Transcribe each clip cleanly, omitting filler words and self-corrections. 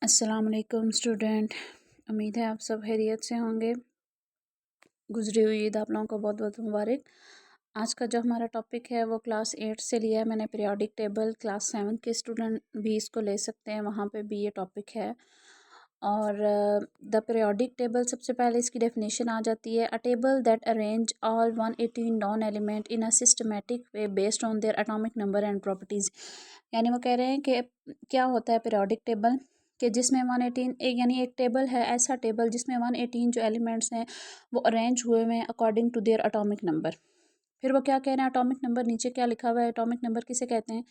अस्सलाम वालेकुम स्टूडेंट। उम्मीद है आप सब खैरियत से होंगे। गुजरी हुई ईद आप लोगों को बहुत बहुत मुबारक। आज का जो हमारा टॉपिक है वो क्लास 8 से लिया है मैंने, पीरियोडिक टेबल। क्लास 7 के स्टूडेंट भी इसको ले सकते हैं, वहाँ पे भी ये टॉपिक है। और द पीरियोडिक टेबल, सबसे पहले इसकी डेफिनेशन आ जाती है, अ table that arrange all 118 non element in a systematic way based on their atomic number and properties. यानी वो कह रहे हैं कि क्या होता है पीरियोडिक टेबल, कि जिसमें 118 एक, यानी एक टेबल है, ऐसा टेबल जिसमें 118 जो एलिमेंट्स हैं वो अरेंज हुए हुए हैं according to their atomic number. फिर वो क्या कह रहे हैं, एटॉमिक नंबर नीचे क्या लिखा हुआ है, एटॉमिक नंबर किसे कहते हैं।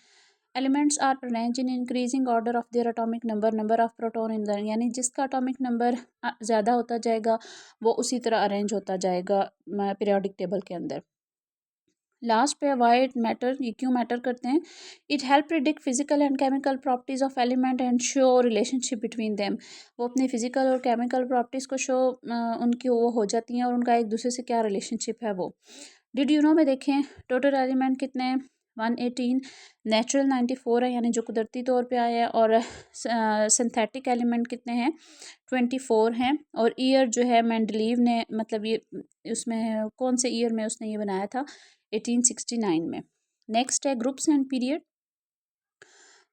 Elements are arrange in increasing order of their atomic number, number of proton in the, यानी जिसका एटॉमिक नंबर ज़्यादा होता जाएगा वो उसी तरह अरेंज होता जाएगा पीरियोडिक टेबल के अंदर। लास्ट पे वाई इट मैटर, ये क्यों मैटर करते हैं। It help predict physical and chemical properties of element and show relationship between them. वो अपनी फिजिकल और केमिकल प्रॉपर्टीज़ को शो, उनकी वो हो जाती हैं और उनका एक दूसरे से क्या रिलेशनशिप है वो। डिड यू नो में देखें टोटल एलिमेंट कितने हैं, 118। नेचुरल 94 है, यानी जो कुदरती तौर पे आया है। और सिंथेटिक एलिमेंट कितने हैं, 24 हैं। और ईयर जो है मेंडलीव ने, मतलब ये उसमें कौन से ईयर में उसने ये बनाया था, 1869 में। नेक्स्ट है groups and period.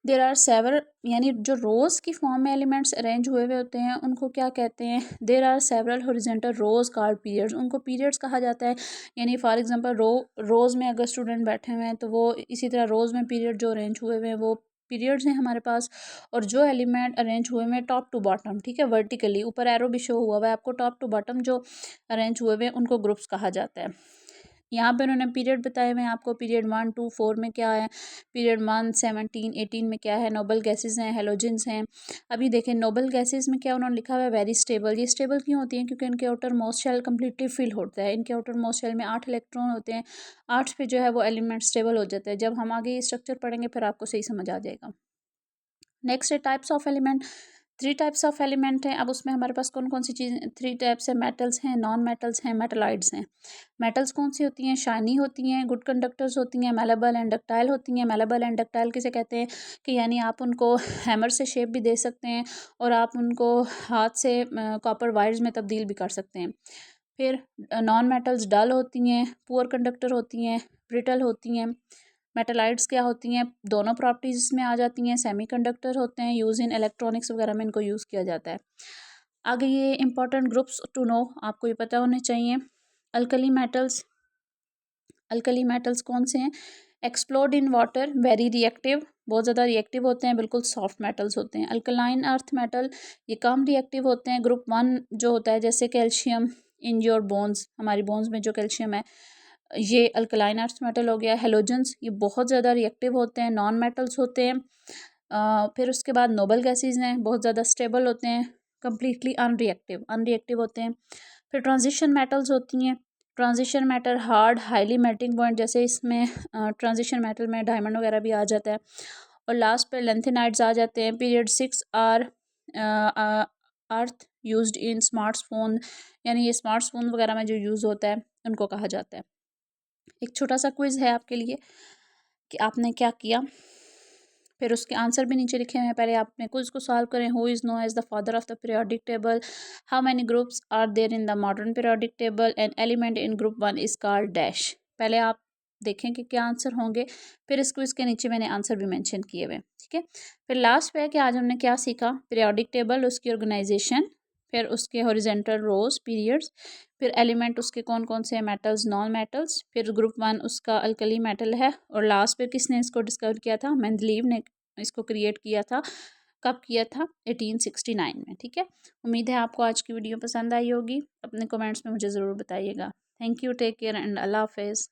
There are several, यानी जो रोज़ की फॉर्म में एलिमेंट्स अरेंज हुए हुए होते हैं उनको क्या कहते हैं। There are several horizontal rows called periods, उनको पीरियड्स कहा जाता है। यानी फॉर एग्जांपल रोज़ में अगर स्टूडेंट बैठे हुए हैं तो वो इसी तरह रोज़ में पीरियड जो अरेंज हुए हुए हैं वो पीरियड्स हैं हमारे पास। और जो एलिमेंट अरेंज हुए हुए हैं टॉप टू बॉटम, ठीक है, वर्टिकली, ऊपर एरो भी शो हुआ हुआ है आपको, टॉप टू बॉटम जो अरेंज हुए हुए हैं उनको ग्रुप्स कहा जाता है। यहाँ पे उन्होंने पीरियड बताए हुए हैं आपको, पीरियड 1, 2, 4 में क्या है, पीरियड 1, 17, 18 में क्या है, नोबल गैसेज हैं, हेलोजेंस हैं। अभी देखें नोबल गैसेज में क्या उन्होंने लिखा हुआ है, वेरी स्टेबल। ये स्टेबल क्यों होती हैं, क्योंकि इनके outermost shell completely fill होता है। इनके आउटर मोस्ट शेल में 8 इलेक्ट्रॉन होते हैं, 8 पे जो है वो एलिमेंट स्टेबल हो जाता है। जब हम आगे ये स्ट्रक्चर पढ़ेंगे फिर आपको सही समझ आ जाएगा। नेक्स्ट है types of element. 3 types of element हैं। अब उसमें हमारे पास कौन कौन सी चीज़ें, 3 टाइप्स है, मेटल्स हैं, नॉन मेटल्स हैं, मेटलाइड्स हैं। मेटल्स कौन सी होती हैं, शाइनी होती हैं, गुड कंडक्टर्स होती हैं, मेलेबल एंड डक्टाइल होती हैं। मेलेबल एंड डक्टाइल किसे कहते हैं, कि यानी आप उनको हैमर से शेप भी दे सकते हैं और आप उनको हाथ से कॉपर वायर्स में तब्दील भी कर सकते हैं। फिर नॉन मेटल्स डल होती हैं, पुअर कंडक्टर होती हैं, ब्रिटल होती हैं। मेटलाइट्स क्या होती हैं, दोनों प्रॉपर्टीज़ इसमें आ जाती हैं। सेमीकंडक्टर होते हैं, यूज़ इन इलेक्ट्रॉनिक्स वगैरह में इनको यूज़ किया जाता है। आगे ये इंपॉर्टेंट ग्रुप्स टू नो, आपको ये पता होने चाहिए। अल्कली मेटल्स, अल्कली मेटल्स कौन से हैं, explode in water, very reactive, बहुत ज़्यादा रिएक्टिव होते हैं, बिल्कुल सॉफ्ट मेटल्स होते हैं। अल्कलाइन अर्थ मेटल, ये कम रिएक्टिव होते हैं। ग्रुप 1 जो होता है, जैसे कैल्शियम इन योर बोन्स, हमारी बोन्स में जो कैल्शियम है, ये अल्कलाइन अर्थ मेटल हो गया। हेलोजेंस, ये बहुत ज़्यादा रिएक्टिव होते हैं, नॉन मेटल्स होते हैं। फिर उसके बाद नोबल गैसेज हैं, बहुत ज़्यादा स्टेबल होते हैं, कम्प्लीटली अनरिएक्टिव, अनरिएक्टिव होते हैं। फिर ट्रांजिशन मेटल्स होती हैं। Transition metal hard highly melting point, जैसे इसमें ट्रांजिशन मेटल में डायमंड वगैरह भी आ जाता है। और लास्ट पे लेंथेनाइड्स आ जाते हैं। Period 6 are earth used in smartphone, यानी ये स्मार्टफोन वगैरह में जो यूज़ होता है उनको कहा जाता है। एक छोटा सा क्विज़ है आपके लिए कि आपने क्या किया, फिर उसके आंसर भी नीचे लिखे हुए हैं। पहले आपने क्विज़ को सॉल्व करें। Who is known as the father of the periodic table, how many groups are there in the modern periodic table, an element in group 1 is called dash. पहले आप देखें कि क्या आंसर होंगे, फिर इस क्विज़ के नीचे मैंने आंसर भी मेंशन किए हुए, ठीक है। फिर लास्ट पे है कि आज हमने क्या सीखा, पीरियोडिक टेबल, उसकी ऑर्गेनाइजेशन, फिर उसके हॉरिजॉन्टल रोज, पीरियड्स, फिर एलिमेंट उसके कौन कौन से हैं, मेटल्स, नॉन मेटल्स, फिर ग्रुप 1 उसका अल्कली मेटल है, और लास्ट पे किसने इसको डिस्कवर किया था, मेंडलीव ने इसको क्रिएट किया था। कब किया था, 1869 में, ठीक है। उम्मीद है आपको आज की वीडियो पसंद आई होगी। अपने कमेंट्स में मुझे ज़रूर बताइएगा। Thank you, take care and अल्लाह हाफिज़।